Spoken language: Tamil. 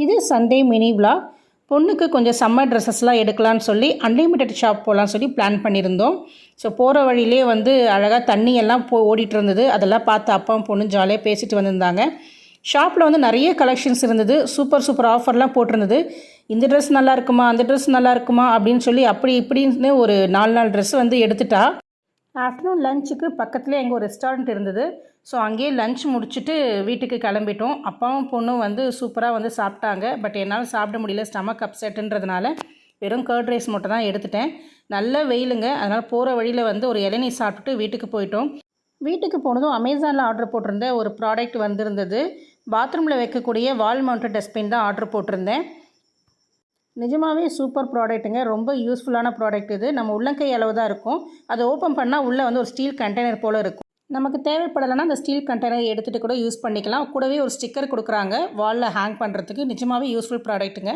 இது சண்டே மினி விலாக். பொண்ணுக்கு கொஞ்சம் சம்மர் ட்ரெஸ்ஸஸ்லாம் எடுக்கலான்னு சொல்லி அன்லிமிட்டெட் ஷாப் போகலான்னு சொல்லி பிளான் பண்ணியிருந்தோம். ஸோ போகிற வழியிலே வந்து அழகாக தண்ணி எல்லாம் ஓடிட்டு இருந்தது. அதெல்லாம் பார்த்து அப்பாவும் பொண்ணும் ஜாலியாக பேசிட்டு வந்திருந்தாங்க. ஷாப்பில் வந்து நிறைய கலெக்ஷன்ஸ் இருந்தது. சூப்பர் ஆஃபர்லாம் போட்டிருந்தது. இந்த ட்ரெஸ் நல்லா இருக்குமா, அந்த ட்ரெஸ் நல்லா இருக்குமா அப்படின்னு சொல்லி அப்படி இப்படின்னு ஒரு 4 ட்ரெஸ் வந்து எடுத்துட்டா. ஆஃப்டர்நூன் லஞ்சுக்கு பக்கத்துலேயே எங்கள் ஒரு ரெஸ்டாரண்ட் இருந்தது. ஸோ அங்கேயே லஞ்ச் முடிச்சுட்டு வீட்டுக்கு கிளம்பிட்டோம். அப்பாவும் பொண்ணும் வந்து சூப்பராக வந்து சாப்பிட்டாங்க. பட் என்னால் சாப்பிட முடியல, ஸ்டமக் அப்செட்டுன்றதுனால வெறும் கர்ட் ரைஸ் மட்டும் தான் எடுத்துட்டேன். நல்ல வெயிலுங்க, அதனால் போகிற வழியில் வந்து ஒரு இளநீ சாப்பிட்டுட்டு வீட்டுக்கு போயிட்டோம். வீட்டுக்கு போனதும் அமேசானில் ஆர்டர் போட்டிருந்த ஒரு ப்ராடக்ட் வந்திருந்தது. பாத்ரூமில் வைக்கக்கூடிய வால் மவுண்டட் டஸ்ட்பின் தான் ஆர்டர் போட்டிருந்தேன். நிஜமாகவே சூப்பர் ப்ராடக்ட்டுங்க. ரொம்ப யூஸ்ஃபுல்லான ப்ராடக்ட் இது. நம்ம உள்ளங்கை அளவு தான் இருக்கும். அதை ஓப்பன் பண்ணால் உள்ளே வந்து ஒரு ஸ்டீல் கண்டெய்னர் போல் இருக்கும். நமக்கு தேவைப்படலைன்னா அந்த ஸ்டீல் கண்டெய்னர் எடுத்துகிட்டு கூட யூஸ் பண்ணிக்கலாம். கூடவே ஒரு ஸ்டிக்கர் கொடுக்குறாங்க வாலில் ஹேங் பண்ணுறதுக்கு. நிஜமாகவே யூஸ்ஃபுல் ப்ராடக்ட்டுங்க.